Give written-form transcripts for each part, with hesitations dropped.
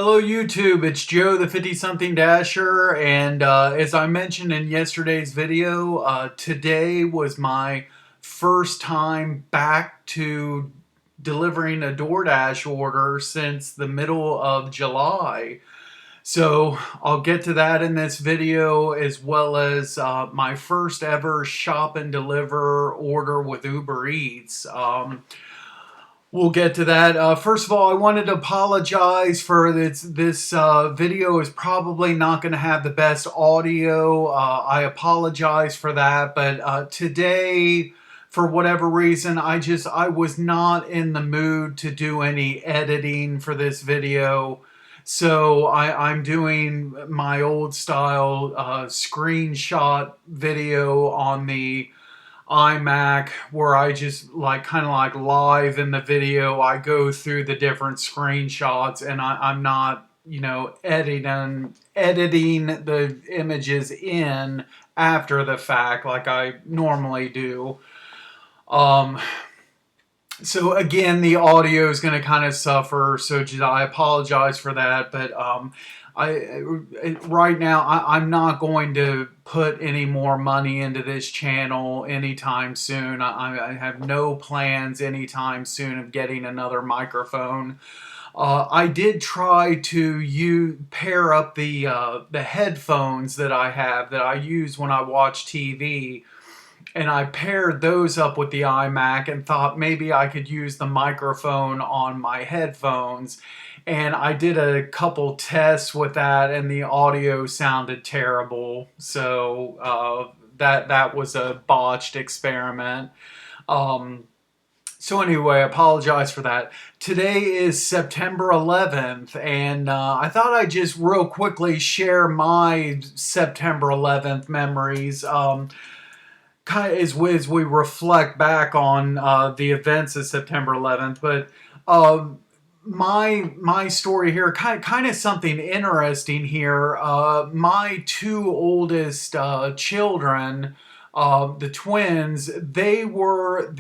Hello YouTube, it's Joe the 50-something Dasher, and as I mentioned in yesterday's video, today was my first time back to delivering a DoorDash order since the middle of July. So I'll get to that in this video, as well as my first ever shop and deliver order with Uber Eats. We'll get to that. First of all, I wanted to apologize for this. This video is probably not going to have the best audio. I apologize for that. But today, for whatever reason, I was not in the mood to do any editing for this video. So I'm doing my old style screenshot video on the iMac, where I just kind of like live in the video, I go through the different screenshots, and I'm not, editing the images in after the fact like I normally do. So again, the audio is going to kind of suffer, so I apologize for that. But right now I'm not going to put any more money into this channel anytime soon. I have no plans anytime soon of getting another microphone. I did try to pair up the headphones that I have that I use when I watch TV. And I paired those up with the iMac and thought maybe I could use the microphone on my headphones. And I did a couple tests with that, and the audio sounded terrible. So that was a botched experiment. So anyway, I apologize for that. Today is September 11th, and I thought I'd just real quickly share my September 11th memories. Kind of as we reflect back on the events of September 11th, but my story here, kind of something interesting here. My two oldest children, the twins, they were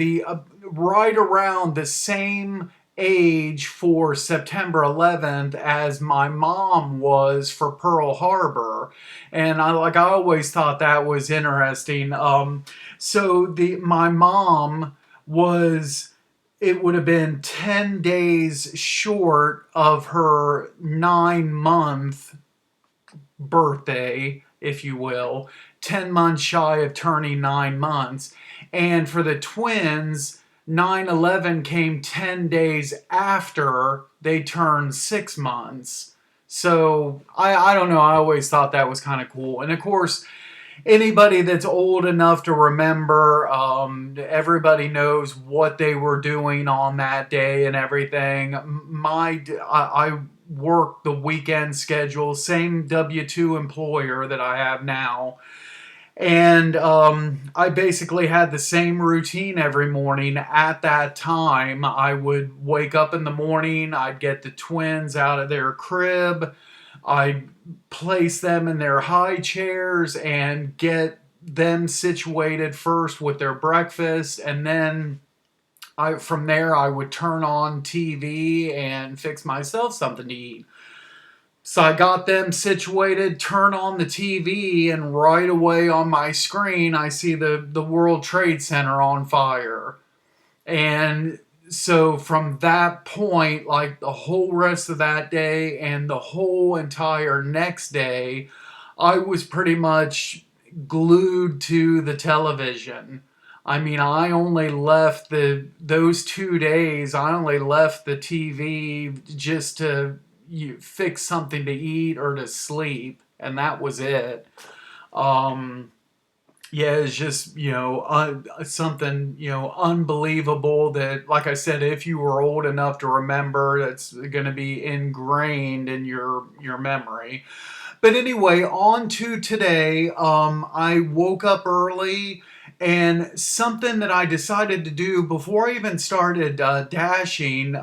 right around the same age for September 11th as my mom was for Pearl Harbor, and I always thought that was interesting. So my mom was, it would have been 10 days short of her 9-month birthday, if you will, 10 months shy of turning 9 months. And for the twins, 9/11 came 10 days after they turned 6 months. So I don't know, I always thought that was kind of cool. And of course, anybody that's old enough to remember, everybody knows what they were doing on that day and everything. I worked the weekend schedule, same W-2 employer that I have now. And I basically had the same routine every morning at that time. I would wake up in the morning, I'd get the twins out of their crib, I'd place them in their high chairs and get them situated first with their breakfast, and then from there I would turn on TV and fix myself something to eat. So I got them situated, turn on the TV, and right away on my screen I see the World Trade Center on fire. And so from that point, like the whole rest of that day and the whole entire next day, I was pretty much glued to the television. I mean, I only left those 2 days, I only left the TV just to fix something to eat or to sleep, and that was it. Yeah, it's just, something, unbelievable that, like I said, if you were old enough to remember, that's going to be ingrained in your memory. But anyway, on to today. I woke up early, and something that I decided to do before I even started dashing,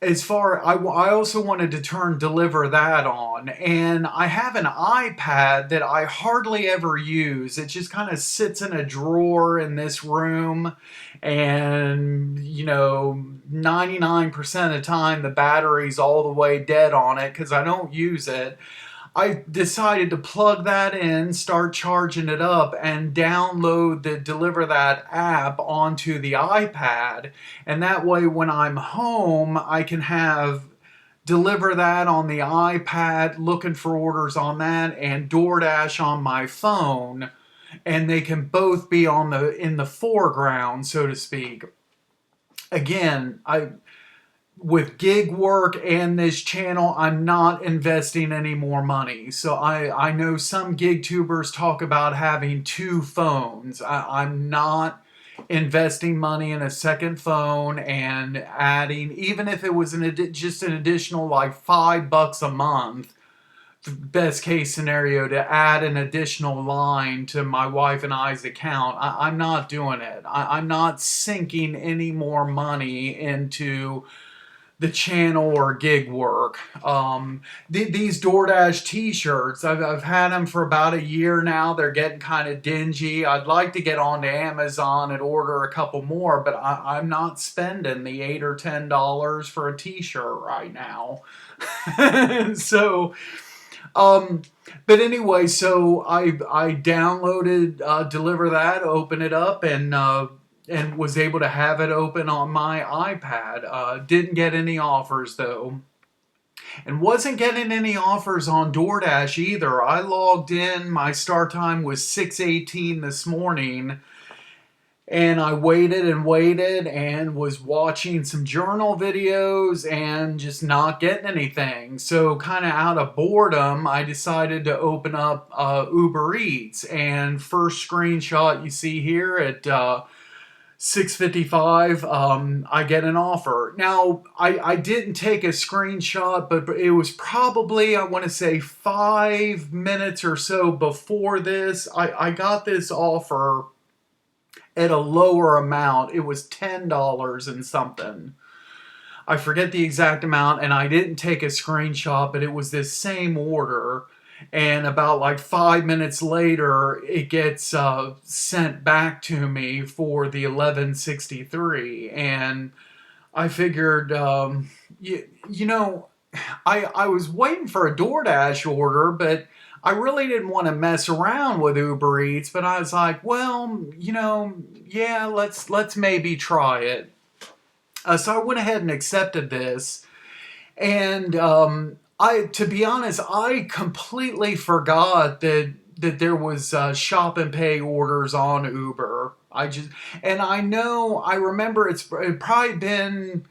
as far I also wanted to turn deliver that on, and I have an iPad that I hardly ever use. It just kind of sits in a drawer in this room, and 99% of the time the battery's all the way dead on it because I don't use it. I decided to plug that in, start charging it up, and download the Deliver That app onto the iPad. And that way, when I'm home, I can have Deliver That on the iPad, looking for orders on that, and DoorDash on my phone. And they can both be on in the foreground, so to speak. Again, with gig work and this channel, I'm not investing any more money. So I know some gig tubers talk about having two phones. I'm not investing money in a second phone and adding, even if it was just an additional like $5 a month, best case scenario, to add an additional line to my wife and I's account. I'm not doing it. I'm not sinking any more money into the channel or gig work. These DoorDash t-shirts, I've had them for about a year now. They're getting kind of dingy. I'd like to get onto Amazon and order a couple more, but I'm not spending the $8 or $10 for a t-shirt right now. So, but anyway, so I downloaded Deliver That, open it up, and was able to have it open on my iPad. Didn't get any offers though. And wasn't getting any offers on DoorDash either. I logged in, my start time was 6:18 this morning, and I waited and waited and was watching some journal videos and just not getting anything. So kind of out of boredom, I decided to open up Uber Eats. And first screenshot you see here at 6:55, I get an offer. Now, I didn't take a screenshot, but it was probably, I want to say, 5 minutes or so before this. I got this offer at a lower amount. It was $10 and something. I forget the exact amount, and I didn't take a screenshot, but it was this same order. And about like 5 minutes later, it gets sent back to me for the 1163. And I figured, you know, I was waiting for a DoorDash order, but I really didn't want to mess around with Uber Eats. But I was like, well, yeah, let's maybe try it. So I went ahead and accepted this, and to be honest, I completely forgot that there was shop and pay orders on Uber. I remember it probably been,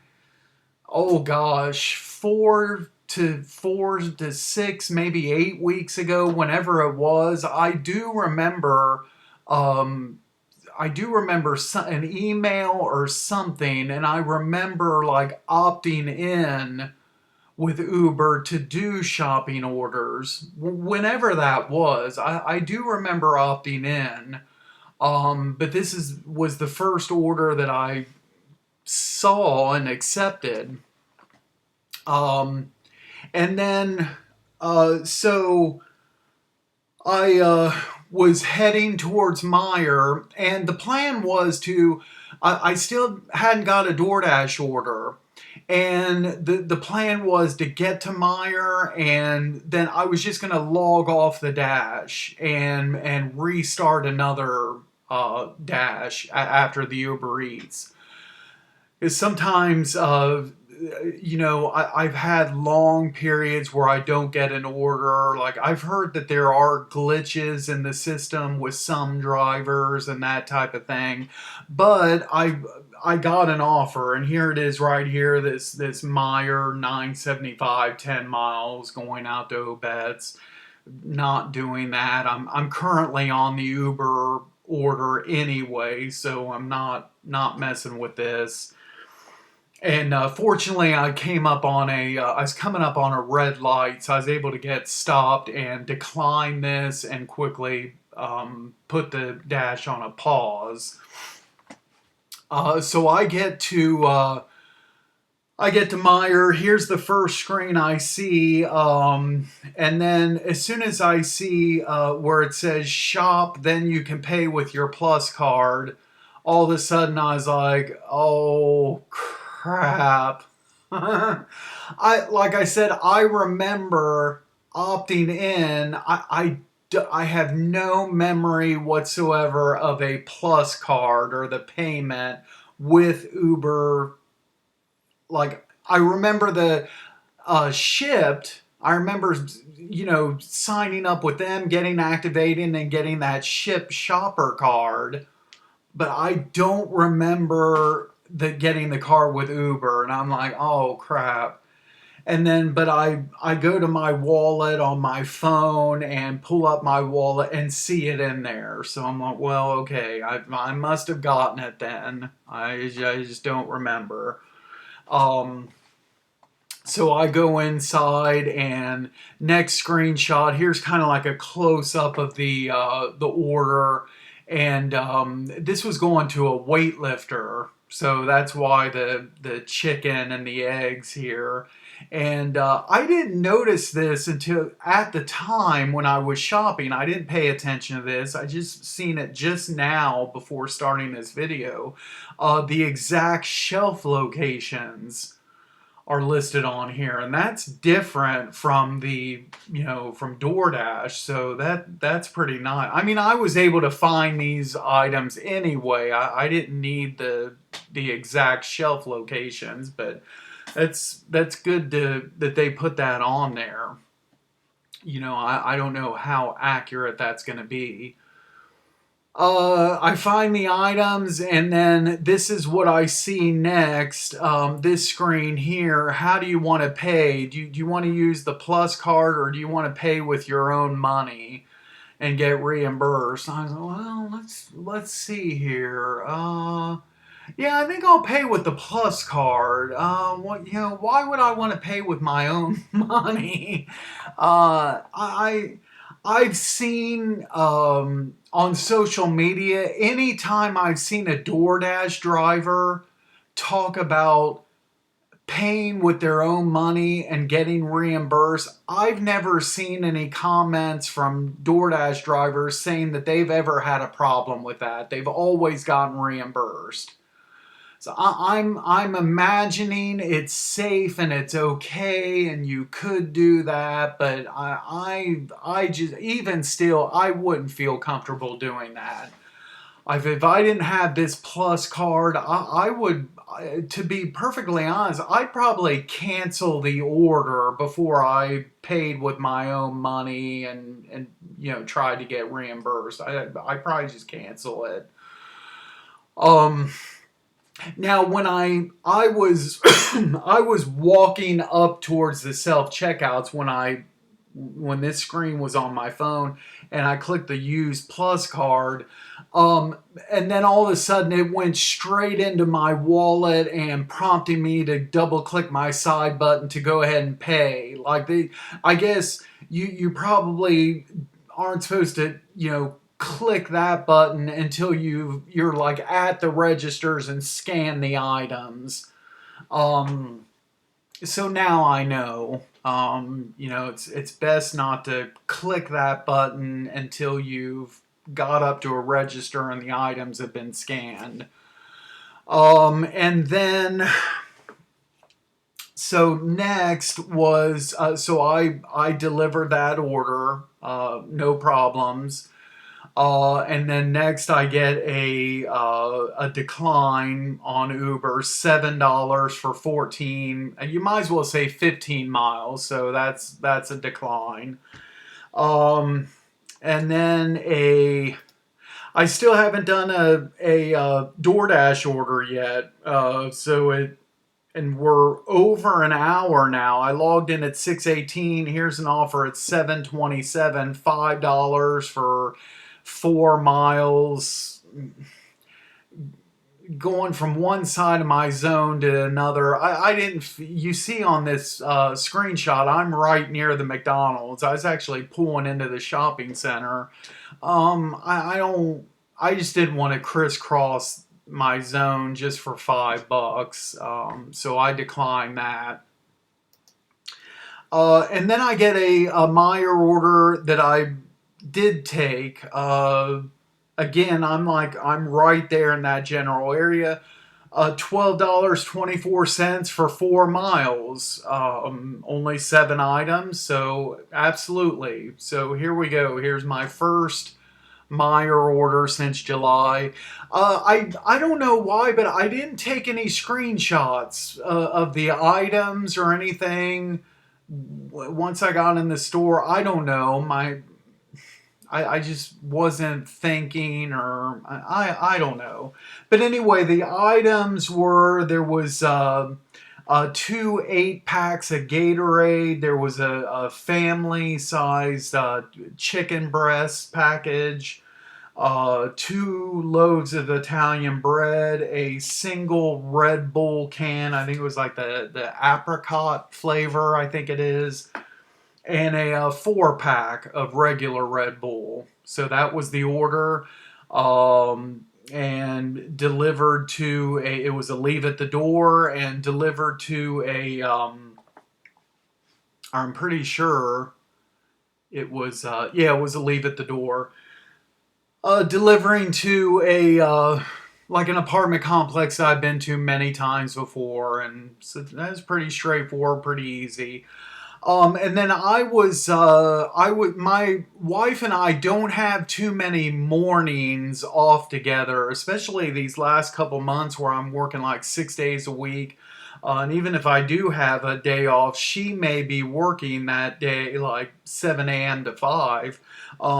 oh gosh, 4 to 6, maybe 8 weeks ago, whenever it was. I do remember an email or something, and I remember like opting in with Uber to do shopping orders. Whenever that was, I do remember opting in. But was the first order that I saw and accepted. And then, so I was heading towards Meyer, and the plan was I still hadn't got a DoorDash order. And the plan was to get to Meyer, and then I was just going to log off the Dash and restart another Dash after the Uber Eats. Because sometimes, I've had long periods where I don't get an order. Like, I've heard that there are glitches in the system with some drivers and that type of thing. But I got an offer, and here it is right here, this Meyer 975, 10 miles going out to Obetz. Not doing that. I'm currently on the Uber order anyway, so I'm not messing with this. And fortunately, I was coming up on a red light, so I was able to get stopped and decline this and quickly put the Dash on a pause. So I get to I get to Meyer. Here's the first screen I see. And then as soon as I see where it says shop, then you can pay with your Plus card, all of a sudden I was like, oh crap. Like I said, I remember opting in. I have no memory whatsoever of a Plus card or the payment with Uber. Like I remember the shipped. I remember, signing up with them, getting activated, and getting that ship shopper card. But I don't remember the getting the card with Uber, and I'm like, oh crap. And then, but I go to my wallet on my phone and pull up my wallet and see it in there. So I'm like, well, okay, I must have gotten it then. I just don't remember. Um, so I go inside, and next screenshot, here's kind of like a close up of the order, and this was going to a weightlifter, so that's why the chicken and the eggs here. And I didn't notice this until at the time when I was shopping. I didn't pay attention to this. I just seen it just now before starting this video. The exact shelf locations are listed on here, and that's different from from DoorDash, so that's pretty nice. I mean, I was able to find these items anyway. I didn't need the exact shelf locations, but that's good that they put that on there. I don't know how accurate that's going to be. I find the items, and then this is what I see next. This screen here. How do you want to pay? Do you want to use the Plus card, or do you want to pay with your own money and get reimbursed? I was like, well, let's see here. Yeah, I think I'll pay with the Plus card. Why would I want to pay with my own money? I've seen on social media, anytime I've seen a DoorDash driver talk about paying with their own money and getting reimbursed, I've never seen any comments from DoorDash drivers saying that they've ever had a problem with that. They've always gotten reimbursed. So I'm imagining it's safe and it's okay and you could do that, but I just, even still, I wouldn't feel comfortable doing that. If I didn't have this Plus card, I would, to be perfectly honest, I'd probably cancel the order before I paid with my own money and tried to get reimbursed. I probably just cancel it. Now, when I was I was walking up towards the self checkouts when this screen was on my phone, and I clicked the use Plus card, and then all of a sudden it went straight into my wallet and prompting me to double click my side button to go ahead and pay. I guess you probably aren't supposed to click that button until you're like at the registers and scan the items. So now I know. It's best not to click that button until you've got up to a register and the items have been scanned. And then so next was so I delivered that order, no problems. And then next I get a decline on Uber, $7 for 14. You might as well say 15 miles. So that's a decline. And then I still haven't done a DoorDash order yet. And we're over an hour now. I logged in at 6:18. Here's an offer at 7:27, $5 for 4 miles, going from one side of my zone to another. I didn't, you see on this screenshot, I'm right near the McDonald's. I was actually pulling into the shopping center. I just didn't want to crisscross my zone just for $5. So I declined that. And then I get a Meyer order that I did take. Again, I'm right there in that general area. $12.24 for 4 miles. Only 7 items, so absolutely. So here we go. Here's my first Meyer order since July. I don't know why, but I didn't take any screenshots of the items or anything. Once I got in the store, I don't know. I just wasn't thinking, or I don't know. But anyway, the items were, there was 2 8 packs of Gatorade. There was a family sized chicken breast package, 2 loaves of Italian bread, a single Red Bull can. I think it was like the apricot flavor, I think it is, and a 4 pack of regular Red Bull. So that was the order. And delivered to it was a leave at the door, and delivered to I'm pretty sure it was, yeah, it was a leave at the door. Delivering to like an apartment complex I've been to many times before, and so that's pretty straightforward, pretty easy. And then my wife and I don't have too many mornings off together, especially these last couple months where I'm working like 6 days a week. And even if I do have a day off, she may be working that day like 7 a.m. to 5.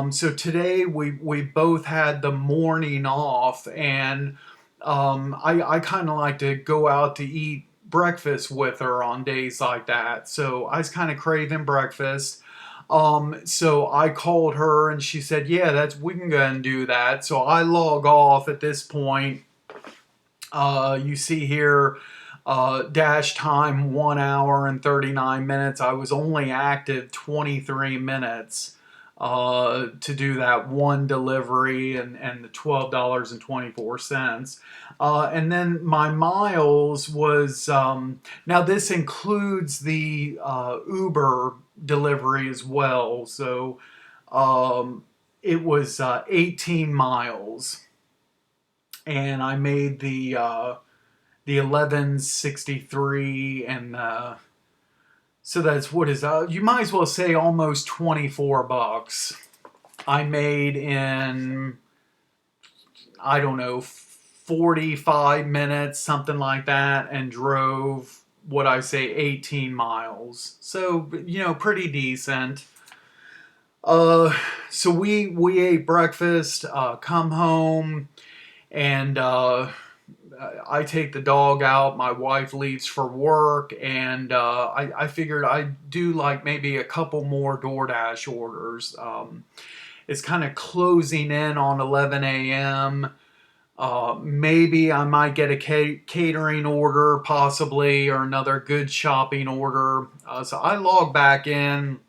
So today we both had the morning off, and I kind of like to go out to eat breakfast with her on days like that. So I was kind of craving breakfast. So I called her and she said, "Yeah, we can go ahead and do that." So I log off at this point. You see here, dash time 1 hour and 39 minutes. I was only active 23 minutes to do that one delivery, and the $12.24. And then my miles was, now this includes the Uber delivery as well. So it was 18 miles. And I made the 1163, and so that's, what is you might as well say almost $24 I made in, I don't know, 45 minutes, something like that, and drove, what I say, 18 miles. So, pretty decent. So we ate breakfast, come home, and I take the dog out. My wife leaves for work, and I figured I'd do like maybe a couple more DoorDash orders. It's kind of closing in on 11 a.m. Maybe I might get a catering order, possibly, or another good shopping order. So I log back in,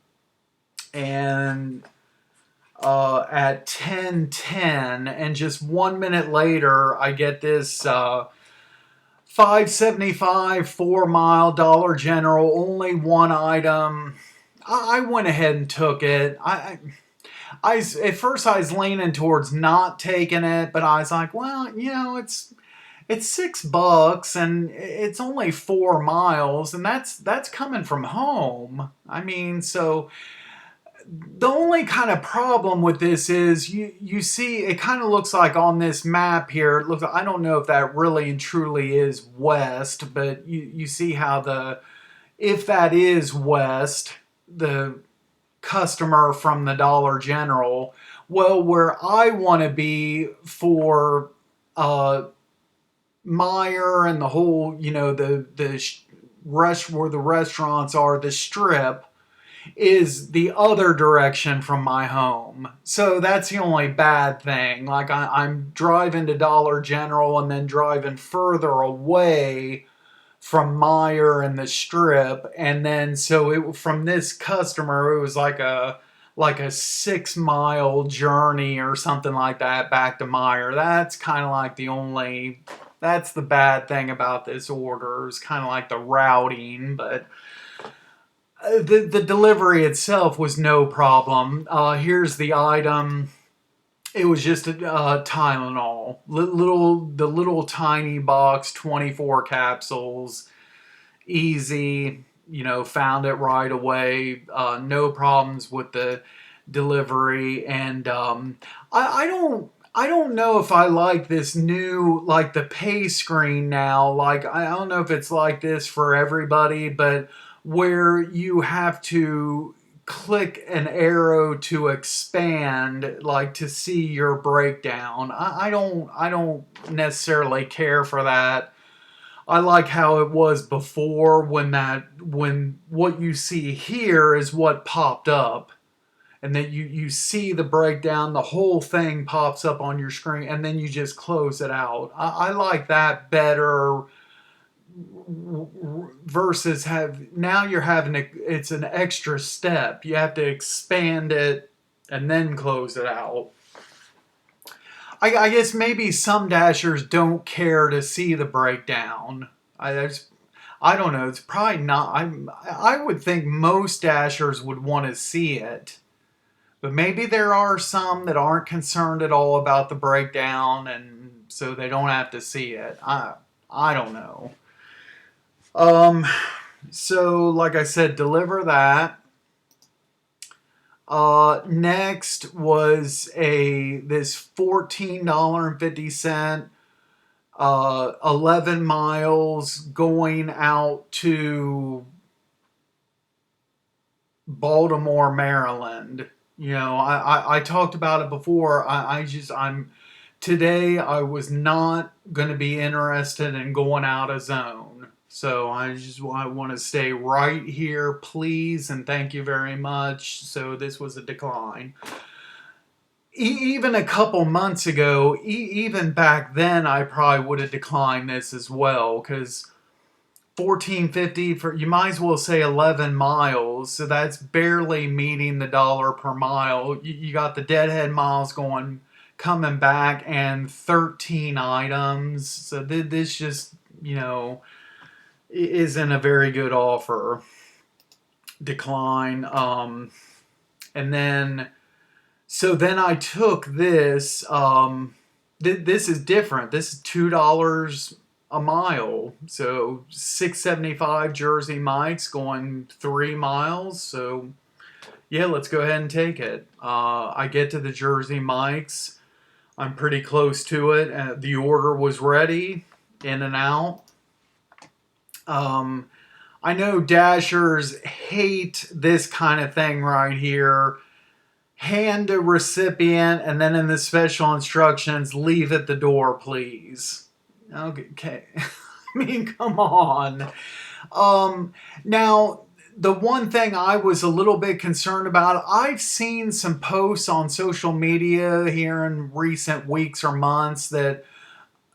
and at 10:10, and just 1 minute later, I get this $5.75 4 mile Dollar General, only one item. I went ahead and took it. At first I was leaning towards not taking it, but I was like, well, it's $6 and it's only 4 miles, and that's coming from home. I mean, so the only kind of problem with this is you see it kind of looks like on this map here, it looks, I don't know if that really and truly is west, but you see how if that is west, the customer from the Dollar General, well, where I want to be for Meyer and the whole, the where the restaurants are, the strip is the other direction from my home. So that's the only bad thing. Like I'm driving to Dollar General and then driving further away from Meyer and the strip. And then so from this customer, it was like like a 6 mile journey or something like that back to Meyer. That's kind of like that's the bad thing about this order, is kind of like the routing, but the delivery itself was no problem. Here's the item. It was just a Tylenol, the little tiny box, 24 capsules, easy. Found it right away. No problems with the delivery, and I don't know if I like this new, like, the pay screen now. Like, I don't know if it's like this for everybody, but where you have to click an arrow to expand, like, to see your breakdown. I don't necessarily care for that. I like how it was before, when what you see here is what popped up, and then you see the breakdown, the whole thing pops up on your screen, and then you just close it out. I like that better, versus now you're having it's an extra step. You have to expand it and then close it out. I guess maybe some dashers don't care to see the breakdown. I don't know. It's probably not. I would think most dashers would want to see it. But maybe there are some that aren't concerned at all about the breakdown, and so they don't have to see it. I don't know. Um, so like I said, deliver that. Next was this $14.50, 11 miles going out to Baltimore, Maryland. I talked about it before. Today I was not going to be interested in going out of zone. So I want to stay right here, please, and thank you very much. So this was a decline. Even a couple months ago, even back then, I probably would have declined this as well, because 14.50 for, you might as well say 11 miles, so that's barely meeting the dollar per mile. You got the deadhead miles coming back, and 13 items, so this just isn't a very good offer. Decline. And then I took this. This is different. This is $2 a mile, so 6.75 Jersey Mike's going 3 miles. So yeah, let's go ahead and take it. I get to the Jersey Mike's. I'm pretty close to it. The order was ready, in and out. I know dashers hate this kind of thing right here. Hand a recipient, and then in the special instructions, leave at the door, please. Okay. I mean, come on. Now, the one thing I was a little bit concerned about, I've seen some posts on social media here in recent weeks or months that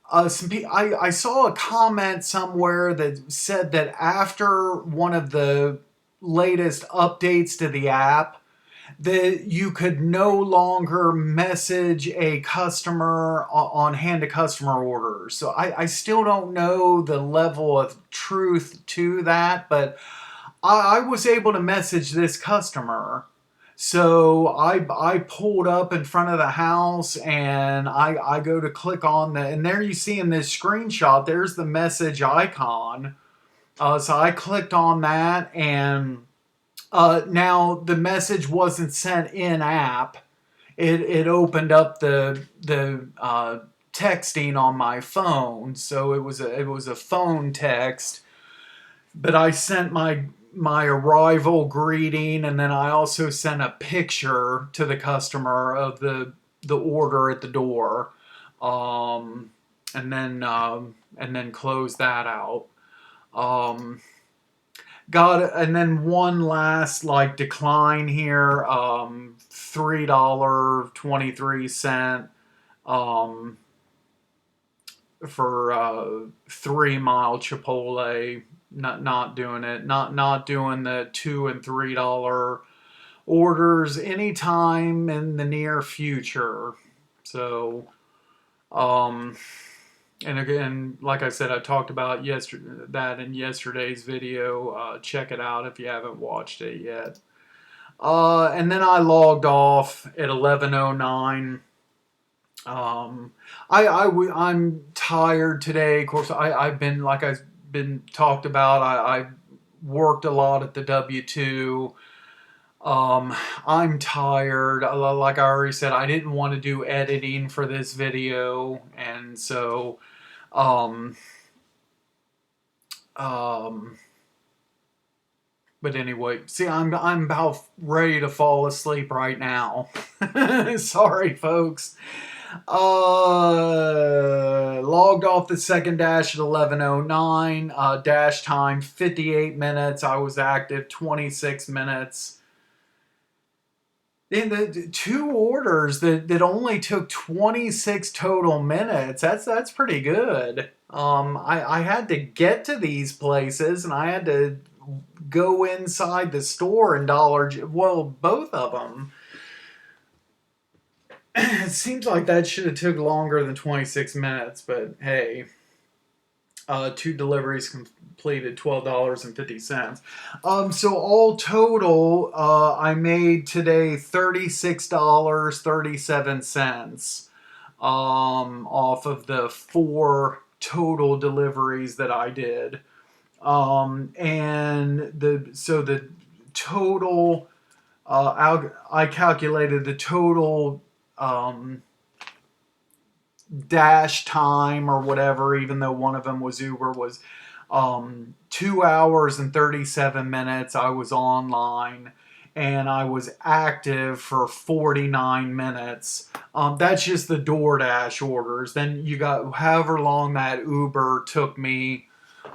I saw a comment somewhere that said that after one of the latest updates to the app, that you could no longer message a customer on hand to customer orders. So I still don't know the level of truth to that, but I was able to message this customer. So I pulled up in front of the house, and I go to click on and there you see in this screenshot, there's the message icon. So I clicked on that, and now the message wasn't sent in app. It opened up the texting on my phone, so it was a phone text. But I sent my arrival greeting, and then I also sent a picture to the customer of the order at the door, and then close that out. And then one last decline here, $3.23 for 3 mile Chipotle. Not doing it. Not doing the $2 and $3 orders anytime in the near future. So, and again, like I said, I talked about that in yesterday's video. Check it out if you haven't watched it yet. And then I logged off at 11:09. I'm tired today. Of course, I've been, like I've been talked about. I worked a lot at the W2. I'm tired. Like I already said, I didn't want to do editing for this video, and so, um, um, but anyway, see, I'm about ready to fall asleep right now. Sorry, folks. Logged off the second dash at 11:09. Dash time 58 minutes. I was active 26 minutes. In the two orders that only took 26 total minutes. That's pretty good. I had to get to these places, and I had to go inside the store and well, both of them. It seems like that should have took longer than 26 minutes, but hey, two deliveries completed, $12.50. So all total, I made today $36.37 off of the 4 total deliveries that I did. And the total, I calculated the total dash time or whatever, even though one of them was Uber, was 2 hours and 37 minutes. I was online and I was active for 49 minutes. That's just the DoorDash orders. Then you got however long that Uber took me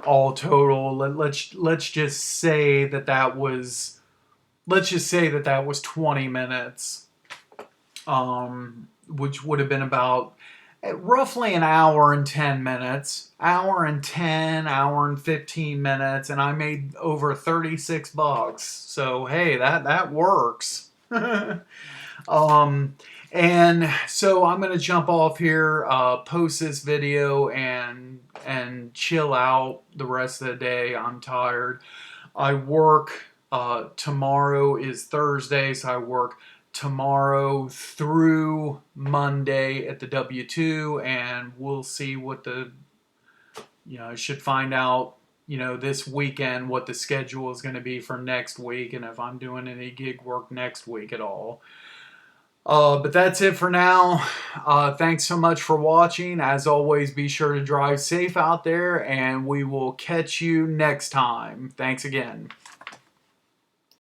all total. Let's just say that was 20 minutes. Which would have been about roughly an hour and 10 minutes, hour and 15 minutes, and I made over $36. So hey, that works. And so I'm gonna jump off here, post this video, and chill out the rest of the day. I'm tired. I work. Tomorrow is Thursday, so I work tomorrow through Monday at the W2, and we'll see what I should find out, this weekend what the schedule is going to be for next week, and if I'm doing any gig work next week at all. But that's it for now. Thanks so much for watching. As always, be sure to drive safe out there, and we will catch you next time. Thanks again.